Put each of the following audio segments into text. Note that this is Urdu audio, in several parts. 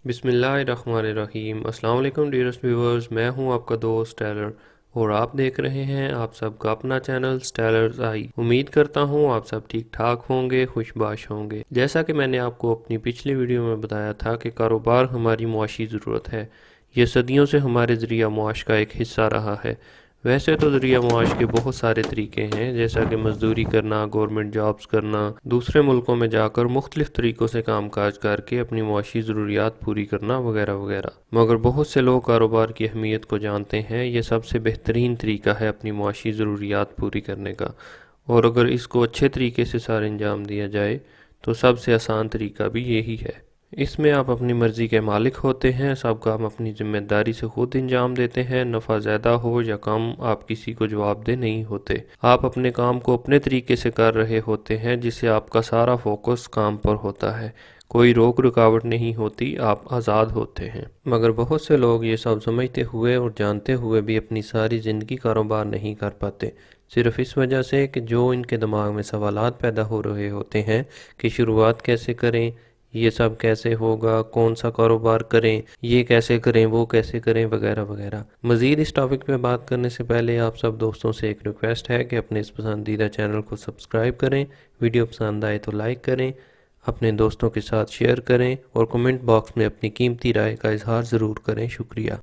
بسم اللہ الرحمن الرحیم۔ السلام علیکم ڈیئرسٹ ویورز، میں ہوں آپ کا دوست ٹیلر اور آپ دیکھ رہے ہیں آپ سب کا اپنا چینل ٹیلرز آئی۔ امید کرتا ہوں آپ سب ٹھیک ٹھاک ہوں گے، خوش باش ہوں گے۔ جیسا کہ میں نے آپ کو اپنی پچھلی ویڈیو میں بتایا تھا کہ کاروبار ہماری معاشی ضرورت ہے، یہ صدیوں سے ہمارے ذریعہ معاش کا ایک حصہ رہا ہے۔ ویسے تو ذریعہ معاش کے بہت سارے طریقے ہیں، جیسا کہ مزدوری کرنا، گورنمنٹ جابز کرنا، دوسرے ملکوں میں جا کر مختلف طریقوں سے کام کاج کر کے اپنی معاشی ضروریات پوری کرنا وغیرہ وغیرہ۔ مگر بہت سے لوگ کاروبار کی اہمیت کو جانتے ہیں، یہ سب سے بہترین طریقہ ہے اپنی معاشی ضروریات پوری کرنے کا، اور اگر اس کو اچھے طریقے سے سر انجام دیا جائے تو سب سے آسان طریقہ بھی یہی ہے۔ اس میں آپ اپنی مرضی کے مالک ہوتے ہیں، سب کام اپنی ذمہ داری سے خود انجام دیتے ہیں، نفع زیادہ ہو یا کم آپ کسی کو جواب دہ نہیں ہوتے۔ آپ اپنے کام کو اپنے طریقے سے کر رہے ہوتے ہیں، جس سے آپ کا سارا فوکس کام پر ہوتا ہے، کوئی روک رکاوٹ نہیں ہوتی، آپ آزاد ہوتے ہیں۔ مگر بہت سے لوگ یہ سب سمجھتے ہوئے اور جانتے ہوئے بھی اپنی ساری زندگی کاروبار نہیں کر پاتے، صرف اس وجہ سے کہ جو ان کے دماغ میں سوالات پیدا ہو رہے ہوتے ہیں کہ شروعات کیسے کریں، یہ سب کیسے ہوگا، کون سا کاروبار کریں، یہ کیسے کریں، وہ کیسے کریں وغیرہ وغیرہ۔ مزید اس ٹاپک پہ بات کرنے سے پہلے آپ سب دوستوں سے ایک ریکویسٹ ہے کہ اپنے اس پسندیدہ چینل کو سبسکرائب کریں، ویڈیو پسند آئے تو لائک کریں، اپنے دوستوں کے ساتھ شیئر کریں اور کمنٹ باکس میں اپنی قیمتی رائے کا اظہار ضرور کریں۔ شکریہ۔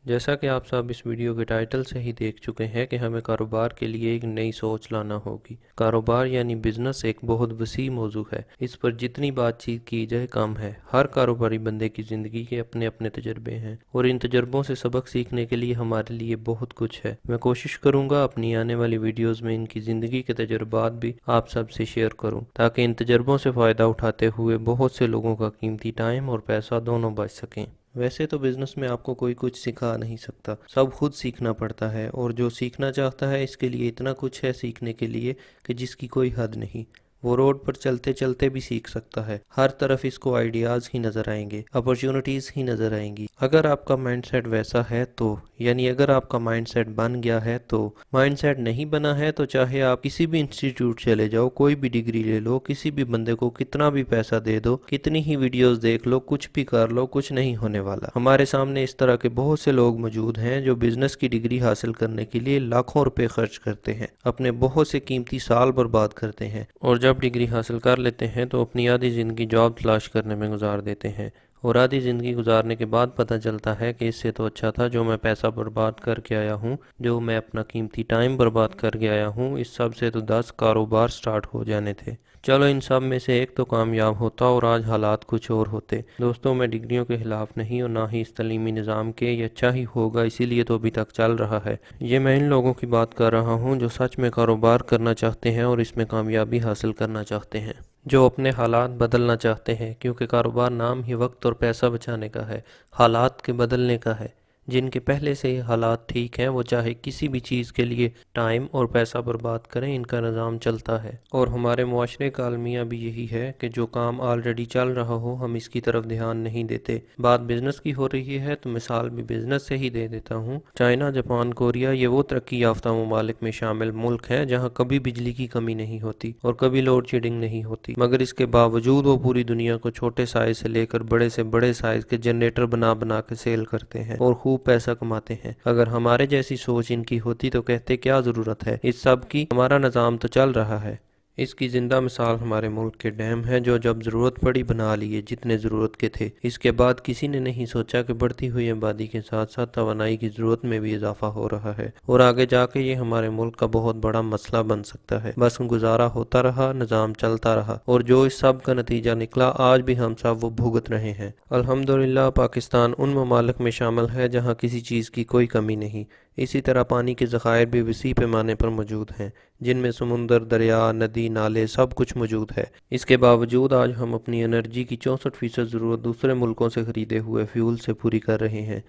جیسا کہ آپ سب اس ویڈیو کے ٹائٹل سے ہی دیکھ چکے ہیں کہ ہمیں کاروبار کے لیے ایک نئی سوچ لانا ہوگی۔ کاروبار یعنی بزنس ایک بہت وسیع موضوع ہے، اس پر جتنی بات چیت کی جائے کم ہے۔ ہر کاروباری بندے کی زندگی کے اپنے اپنے تجربے ہیں اور ان تجربوں سے سبق سیکھنے کے لیے ہمارے لیے بہت کچھ ہے۔ میں کوشش کروں گا اپنی آنے والی ویڈیوز میں ان کی زندگی کے تجربات بھی آپ سب سے شیئر کروں، تاکہ ان تجربوں سے فائدہ اٹھاتے ہوئے بہت سے لوگوں کا قیمتی ٹائم اور پیسہ دونوں بچ سکیں۔ ویسے تو بزنس میں آپ کو کوئی کچھ سکھا نہیں سکتا، سب خود سیکھنا پڑتا ہے، اور جو سیکھنا چاہتا ہے اس کے لیے اتنا کچھ ہے سیکھنے کے لیے کہ جس کی کوئی حد نہیں۔ وہ روڈ پر چلتے چلتے بھی سیکھ سکتا ہے، ہر طرف اس کو آئیڈیاز ہی نظر آئیں گے، اپرچونٹیز ہی نظر آئیں گی۔ اگر آپ کا مائنڈ سیٹ ویسا ہے تو، یعنی اگر آپ کا مائنڈ سیٹ بن گیا ہے تو، مائنڈ سیٹ نہیں بنا ہے تو چاہے آپ کسی بھی انسٹیٹیوٹ چلے جاؤ، کوئی بھی ڈگری لے لو، کسی بھی بندے کو کتنا بھی پیسہ دے دو، کتنی ہی ویڈیوز دیکھ لو، کچھ بھی کر لو، کچھ نہیں ہونے والا۔ ہمارے سامنے اس طرح کے بہت سے لوگ موجود ہیں جو بزنس کی ڈگری حاصل کرنے کے لیے لاکھوں روپے خرچ کرتے ہیں، اپنے بہت سے قیمتی سال برباد کرتے ہیں، اور جب ڈگری حاصل کر لیتے ہیں تو اپنی آدھی زندگی جاب تلاش کرنے میں گزار دیتے ہیں، اور آدھی زندگی گزارنے کے بعد پتہ چلتا ہے کہ اس سے تو اچھا تھا جو میں پیسہ برباد کر کے آیا ہوں، جو میں اپنا قیمتی ٹائم برباد کر کے آیا ہوں، اس سب سے تو 10 کاروبار سٹارٹ ہو جانے تھے۔ چلو ان سب میں سے ایک تو کامیاب ہوتا اور آج حالات کچھ اور ہوتے۔ دوستوں، میں ڈگریوں کے خلاف نہیں اور نہ ہی اس تعلیمی نظام کے، یہ اچھا ہی ہوگا، اسی لیے تو ابھی تک چل رہا ہے۔ یہ میں ان لوگوں کی بات کر رہا ہوں جو سچ میں کاروبار کرنا چاہتے ہیں اور اس میں کامیابی حاصل کرنا چاہتے ہیں، جو اپنے حالات بدلنا چاہتے ہیں، کیونکہ کاروبار نام ہی وقت اور پیسہ بچانے کا ہے، حالات کے بدلنے کا ہے۔ جن کے پہلے سے ہی حالات ٹھیک ہیں وہ چاہے کسی بھی چیز کے لیے ٹائم اور پیسہ برباد کریں، ان کا نظام چلتا ہے۔ اور ہمارے معاشرے کا المیہ بھی یہی ہے کہ جو کام آلریڈی چل رہا ہو ہم اس کی طرف دھیان نہیں دیتے۔ بات بزنس کی ہو رہی ہے تو مثال بھی بزنس سے ہی دے دیتا ہوں۔ چائنا، جاپان، کوریا، یہ وہ ترقی یافتہ ممالک میں شامل ملک ہیں جہاں کبھی بجلی کی کمی نہیں ہوتی اور کبھی لوڈ شیڈنگ نہیں ہوتی، مگر اس کے باوجود وہ پوری دنیا کو چھوٹے سائز سے لے کر بڑے سے بڑے سائز کے جنریٹر بنا بنا کے سیل کرتے ہیں اور خوب پیسہ کماتے ہیں۔ اگر ہمارے جیسی سوچ ان کی ہوتی تو کہتے کیا ضرورت ہے اس سب کی، ہمارا نظام تو چل رہا ہے۔ اس کی زندہ مثال ہمارے ملک کے ڈیم ہیں جو جب ضرورت پڑی بنا لیے جتنے ضرورت کے تھے، اس کے بعد کسی نے نہیں سوچا کہ بڑھتی ہوئی آبادی کے ساتھ ساتھ توانائی کی ضرورت میں بھی اضافہ ہو رہا ہے اور آگے جا کے یہ ہمارے ملک کا بہت بڑا مسئلہ بن سکتا ہے۔ بس گزارا ہوتا رہا، نظام چلتا رہا، اور جو اس سب کا نتیجہ نکلا آج بھی ہم سب وہ بھگت رہے ہیں۔ الحمدللہ پاکستان ان ممالک میں شامل ہے جہاں کسی چیز کی کوئی کمی نہیں۔ اسی طرح پانی کے ذخائر بھی وسیع پیمانے پر موجود ہیں، جن میں سمندر، دریا، ندی، نالے سب کچھ موجود ہے۔ اس کے باوجود آج ہم اپنی انرجی کی 64% ضرورت دوسرے ملکوں سے خریدے ہوئے فیول سے پوری کر رہے ہیں،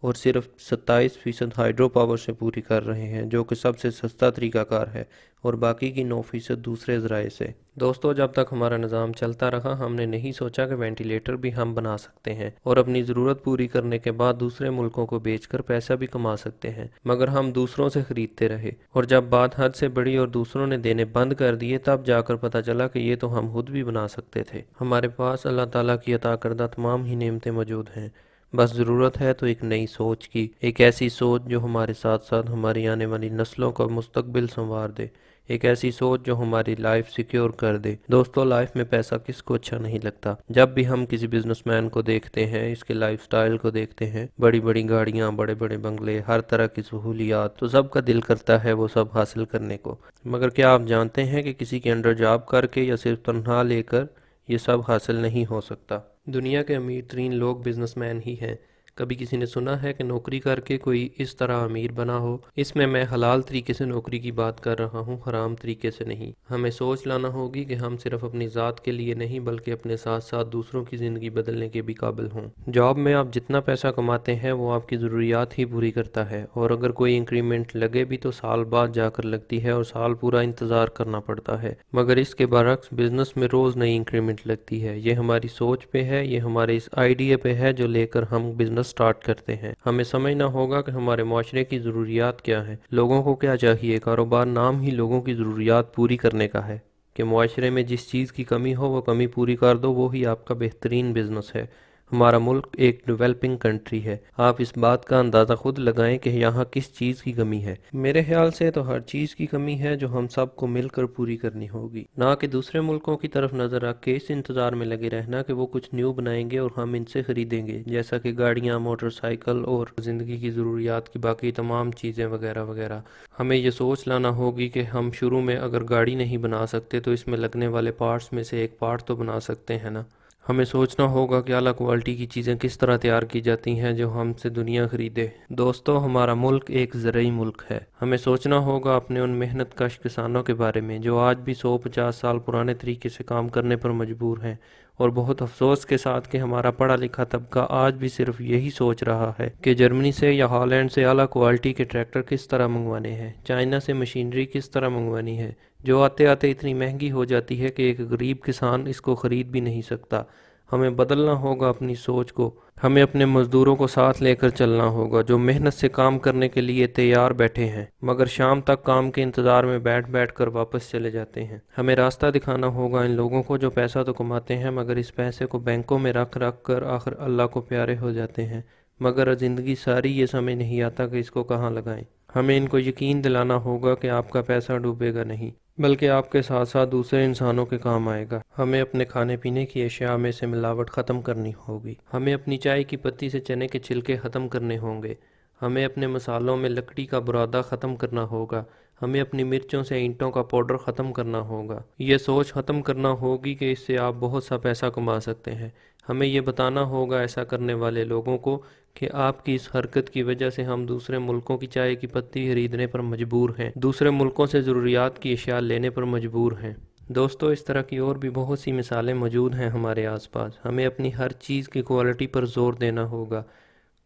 اور صرف 27% ہائیڈرو پاور سے پوری کر رہے ہیں، جو کہ سب سے سستا طریقہ کار ہے، اور باقی کی 9% دوسرے ذرائع سے۔ دوستو، جب تک ہمارا نظام چلتا رہا ہم نے نہیں سوچا کہ وینٹیلیٹر بھی ہم بنا سکتے ہیں اور اپنی ضرورت پوری کرنے کے بعد دوسرے ملکوں کو بیچ کر پیسہ بھی کما سکتے ہیں، مگر ہم دوسروں سے خریدتے رہے، اور جب بات حد سے بڑی اور دوسروں نے دینے بند کر دیے تب جا کر پتہ چلا کہ یہ تو ہم خود بھی بنا سکتے تھے۔ ہمارے پاس اللہ تعالیٰ کی عطا کردہ تمام ہی نعمتیں موجود ہیں، بس ضرورت ہے تو ایک نئی سوچ کی، ایک ایسی سوچ جو ہمارے ساتھ ساتھ ہماری آنے والی نسلوں کا مستقبل سنوار دے، ایک ایسی سوچ جو ہماری لائف سیکیور کر دے۔ دوستو، لائف میں پیسہ کس کو اچھا نہیں لگتا؟ جب بھی ہم کسی بزنس مین کو دیکھتے ہیں، اس کے لائف سٹائل کو دیکھتے ہیں، بڑی بڑی گاڑیاں، بڑے بڑے بنگلے، ہر طرح کی سہولیات، تو سب کا دل کرتا ہے وہ سب حاصل کرنے کو، مگر کیا آپ جانتے ہیں کہ کسی کے انڈر جاب کر کے یا صرف تنخواہ لے کر یہ سب حاصل نہیں ہو سکتا؟ دنیا کے امیر ترین لوگ بزنس مین ہی ہیں۔ کبھی کسی نے سنا ہے کہ نوکری کر کے کوئی اس طرح امیر بنا ہو؟ اس میں حلال طریقے سے نوکری کی بات کر رہا ہوں، حرام طریقے سے نہیں۔ ہمیں سوچ لانا ہوگی کہ ہم صرف اپنی ذات کے لیے نہیں بلکہ اپنے ساتھ ساتھ دوسروں کی زندگی بدلنے کے بھی قابل ہوں۔ جاب میں آپ جتنا پیسہ کماتے ہیں وہ آپ کی ضروریات ہی پوری کرتا ہے، اور اگر کوئی انکریمنٹ لگے بھی تو سال بعد جا کر لگتی ہے اور سال پورا انتظار کرنا پڑتا ہے، مگر اس کے برعکس بزنس میں روز نئی انکریمنٹ لگتی ہے۔ یہ ہماری سوچ پہ ہے، یہ ہمارے اس آئیڈیا پہ ہے جو لے کر ہم بزنس سٹارٹ کرتے ہیں۔ ہمیں سمجھنا ہوگا کہ ہمارے معاشرے کی ضروریات کیا ہیں، لوگوں کو کیا چاہیے۔ کاروبار نام ہی لوگوں کی ضروریات پوری کرنے کا ہے، کہ معاشرے میں جس چیز کی کمی ہو وہ کمی پوری کر دو، وہی آپ کا بہترین بزنس ہے۔ ہمارا ملک ایک ڈیولپنگ کنٹری ہے، آپ اس بات کا اندازہ خود لگائیں کہ یہاں کس چیز کی کمی ہے۔ میرے خیال سے تو ہر چیز کی کمی ہے جو ہم سب کو مل کر پوری کرنی ہوگی، نہ کہ دوسرے ملکوں کی طرف نظر رکھ کے اس انتظار میں لگے رہنا کہ وہ کچھ نیو بنائیں گے اور ہم ان سے خریدیں گے، جیسا کہ گاڑیاں، موٹر سائیکل اور زندگی کی ضروریات کی باقی تمام چیزیں وغیرہ وغیرہ۔ ہمیں یہ سوچ لانا ہوگی کہ ہم شروع میں اگر گاڑی نہیں بنا سکتے تو اس میں لگنے والے پارٹس میں سے ایک پارٹ تو بنا سکتے ہیں نا۔ ہمیں سوچنا ہوگا کہ اعلیٰ کوالٹی کی چیزیں کس طرح تیار کی جاتی ہیں جو ہم سے دنیا خریدے۔ دوستو، ہمارا ملک ایک زرعی ملک ہے، ہمیں سوچنا ہوگا اپنے ان محنت کش کسانوں کے بارے میں جو آج بھی 150 سال پرانے طریقے سے کام کرنے پر مجبور ہیں، اور بہت افسوس کے ساتھ کہ ہمارا پڑھا لکھا طبقہ آج بھی صرف یہی سوچ رہا ہے کہ جرمنی سے یا ہالینڈ سے اعلیٰ کوالٹی کے ٹریکٹر کس طرح منگوانے ہیں، چائنا سے مشینری کس طرح منگوانی ہے، جو آتے آتے اتنی مہنگی ہو جاتی ہے کہ ایک غریب کسان اس کو خرید بھی نہیں سکتا۔ ہمیں بدلنا ہوگا اپنی سوچ کو، ہمیں اپنے مزدوروں کو ساتھ لے کر چلنا ہوگا جو محنت سے کام کرنے کے لیے تیار بیٹھے ہیں، مگر شام تک کام کے انتظار میں بیٹھ بیٹھ کر واپس چلے جاتے ہیں۔ ہمیں راستہ دکھانا ہوگا ان لوگوں کو جو پیسہ تو کماتے ہیں مگر اس پیسے کو بینکوں میں رکھ رکھ کر آخر اللہ کو پیارے ہو جاتے ہیں، مگر زندگی ساری یہ سمجھ نہیں آتا کہ اس کو کہاں لگائیں۔ ہمیں ان کو یقین دلانا ہوگا کہ آپ کا پیسہ ڈوبے گا نہیں، بلکہ آپ کے ساتھ ساتھ دوسرے انسانوں کے کام آئے گا۔ ہمیں اپنے کھانے پینے کی اشیاء میں سے ملاوٹ ختم کرنی ہوگی، ہمیں اپنی چائے کی پتی سے چنے کے چھلکے ختم کرنے ہوں گے، ہمیں اپنے مسالوں میں لکڑی کا برادہ ختم کرنا ہوگا، ہمیں اپنی مرچوں سے اینٹوں کا پاؤڈر ختم کرنا ہوگا۔ یہ سوچ ختم کرنا ہوگی کہ اس سے آپ بہت سا پیسہ کما سکتے ہیں۔ ہمیں یہ بتانا ہوگا ایسا کرنے والے لوگوں کو کہ آپ کی اس حرکت کی وجہ سے ہم دوسرے ملکوں کی چائے کی پتی خریدنے پر مجبور ہیں، دوسرے ملکوں سے ضروریات کی اشیاء لینے پر مجبور ہیں۔ دوستو، اس طرح کی اور بھی بہت سی مثالیں موجود ہیں ہمارے آس پاس۔ ہمیں اپنی ہر چیز کی کوالٹی پر زور دینا ہوگا۔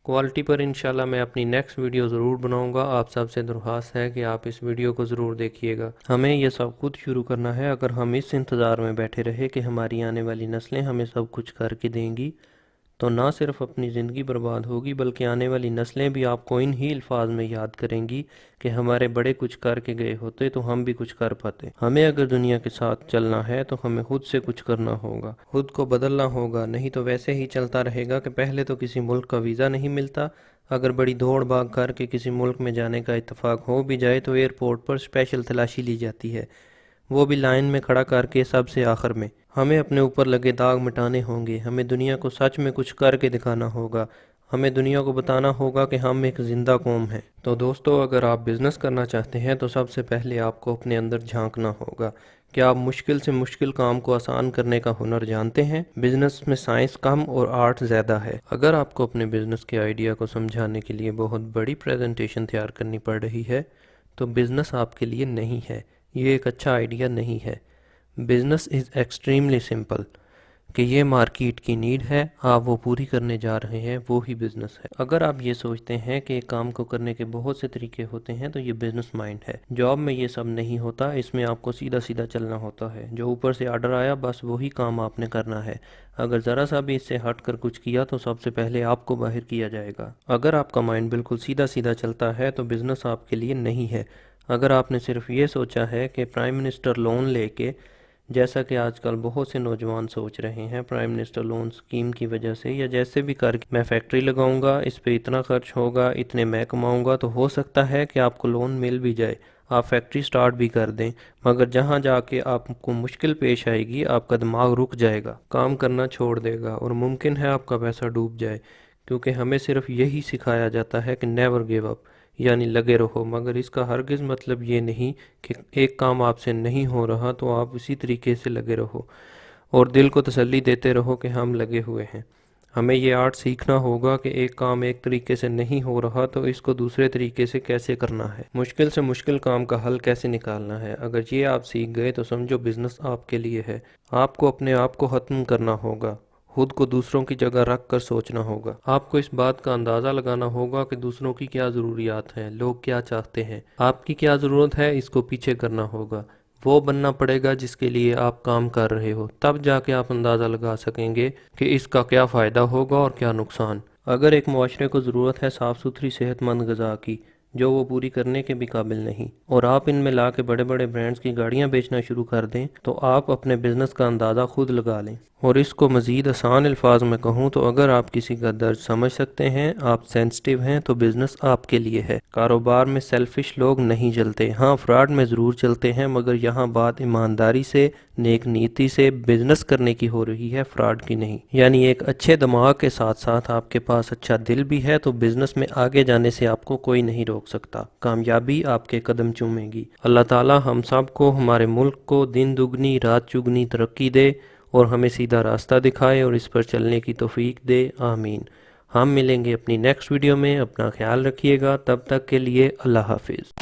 کوالٹی پر انشاءاللہ میں اپنی نیکسٹ ویڈیو ضرور بناؤں گا۔ آپ سب سے درخواست ہے کہ آپ اس ویڈیو کو ضرور دیکھیے گا۔ ہمیں یہ سب خود شروع کرنا ہے۔ اگر ہم اس انتظار میں بیٹھے رہے کہ ہماری آنے والی نسلیں ہمیں سب کچھ کر کے دیں گی تو نہ صرف اپنی زندگی برباد ہوگی بلکہ آنے والی نسلیں بھی آپ کو ان ہی الفاظ میں یاد کریں گی کہ ہمارے بڑے کچھ کر کے گئے ہوتے تو ہم بھی کچھ کر پاتے۔ ہمیں اگر دنیا کے ساتھ چلنا ہے تو ہمیں خود سے کچھ کرنا ہوگا، خود کو بدلنا ہوگا، نہیں تو ویسے ہی چلتا رہے گا کہ پہلے تو کسی ملک کا ویزا نہیں ملتا، اگر بڑی دوڑ بھاگ کر کے کسی ملک میں جانے کا اتفاق ہو بھی جائے تو ایئرپورٹ پر اسپیشل تلاشی لی جاتی ہے، وہ بھی لائن میں کھڑا کر کے سب سے آخر میں۔ ہمیں اپنے اوپر لگے داغ مٹانے ہوں گے، ہمیں دنیا کو سچ میں کچھ کر کے دکھانا ہوگا، ہمیں دنیا کو بتانا ہوگا کہ ہم ایک زندہ قوم ہیں۔ تو دوستو، اگر آپ بزنس کرنا چاہتے ہیں تو سب سے پہلے آپ کو اپنے اندر جھانکنا ہوگا کہ آپ مشکل سے مشکل کام کو آسان کرنے کا ہنر جانتے ہیں۔ بزنس میں سائنس کم اور آرٹ زیادہ ہے۔ اگر آپ کو اپنے بزنس کے آئیڈیا کو سمجھانے کے لیے بہت بڑی پریزنٹیشن تیار کرنی پڑ رہی ہے تو بزنس آپ کے لیے نہیں ہے، یہ ایک اچھا آئیڈیا نہیں ہے۔ Business is extremely simple. کہ یہ مارکیٹ کی نیڈ ہے، آپ وہ پوری کرنے جا رہے ہیں، وہ ہی بزنس ہے۔ اگر آپ یہ سوچتے ہیں کہ ایک کام کو کرنے کے بہت سے طریقے ہوتے ہیں تو یہ بزنس مائنڈ ہے۔ جاب میں یہ سب نہیں ہوتا، اس میں آپ کو سیدھا سیدھا چلنا ہوتا ہے، جو اوپر سے آرڈر آیا بس وہی کام آپ نے کرنا ہے۔ اگر ذرا سا بھی اس سے ہٹ کر کچھ کیا تو سب سے پہلے آپ کو باہر کیا جائے گا۔ اگر آپ کا مائنڈ بالکل سیدھا سیدھا چلتا ہے تو بزنس آپ کے لیے نہیں ہے۔ اگر آپ نے صرف یہ سوچا ہے کہ پرائم منسٹر لون لے کے، جیسا کہ آج کل بہت سے نوجوان سوچ رہے ہیں پرائم منسٹر لون سکیم کی وجہ سے، یا جیسے بھی کر میں فیکٹری لگاؤں گا، اس پہ اتنا خرچ ہوگا، اتنے میں کماؤں گا، تو ہو سکتا ہے کہ آپ کو لون مل بھی جائے، آپ فیکٹری سٹارٹ بھی کر دیں، مگر جہاں جا کے آپ کو مشکل پیش آئے گی آپ کا دماغ رک جائے گا، کام کرنا چھوڑ دے گا، اور ممکن ہے آپ کا پیسہ ڈوب جائے، کیونکہ ہمیں صرف یہی سکھایا جاتا ہے کہ نیور گیو اپ، یعنی لگے رہو، مگر اس کا ہرگز مطلب یہ نہیں کہ ایک کام آپ سے نہیں ہو رہا تو آپ اسی طریقے سے لگے رہو اور دل کو تسلی دیتے رہو کہ ہم لگے ہوئے ہیں۔ ہمیں یہ آرٹ سیکھنا ہوگا کہ ایک کام ایک طریقے سے نہیں ہو رہا تو اس کو دوسرے طریقے سے کیسے کرنا ہے، مشکل سے مشکل کام کا حل کیسے نکالنا ہے۔ اگر یہ آپ سیکھ گئے تو سمجھو بزنس آپ کے لیے ہے۔ آپ کو اپنے آپ کو ختم کرنا ہوگا، خود کو دوسروں کی جگہ رکھ کر سوچنا ہوگا۔ آپ کو اس بات کا اندازہ لگانا ہوگا کہ دوسروں کی کیا ضروریات ہیں، لوگ کیا چاہتے ہیں، آپ کی کیا ضرورت ہے، اس کو پیچھے کرنا ہوگا۔ وہ بننا پڑے گا جس کے لیے آپ کام کر رہے ہو، تب جا کے آپ اندازہ لگا سکیں گے کہ اس کا کیا فائدہ ہوگا اور کیا نقصان۔ اگر ایک معاشرے کو ضرورت ہے صاف ستھری صحت مند غذا کی، جو وہ پوری کرنے کے بھی قابل نہیں، اور آپ ان میں لا کے بڑے بڑے برانڈز کی گاڑیاں بیچنا شروع کر دیں، تو آپ اپنے بزنس کا اندازہ خود لگا لیں۔ اور اس کو مزید آسان الفاظ میں کہوں تو اگر آپ کسی کا درد سمجھ سکتے ہیں، آپ سینسٹیو ہیں، تو بزنس آپ کے لیے ہے۔ کاروبار میں سیلفش لوگ نہیں چلتے، ہاں فراڈ میں ضرور چلتے ہیں، مگر یہاں بات ایمانداری سے، نیک نیتی سے بزنس کرنے کی ہو رہی ہے، فراڈ کی نہیں۔ یعنی ایک اچھے دماغ کے ساتھ ساتھ آپ کے پاس اچھا دل بھی ہے تو بزنس میں آگے جانے سے آپ کو کوئی نہیں روک سکتا، کامیابی آپ کے قدم چومے گی۔ اللہ تعالی ہم سب کو، ہمارے ملک کو دن دگنی رات چگنی ترقی دے اور ہمیں سیدھا راستہ دکھائے اور اس پر چلنے کی توفیق دے، آمین۔ ہم ملیں گے اپنی نیکسٹ ویڈیو میں، اپنا خیال رکھیے گا، تب تک کے لیے اللہ حافظ۔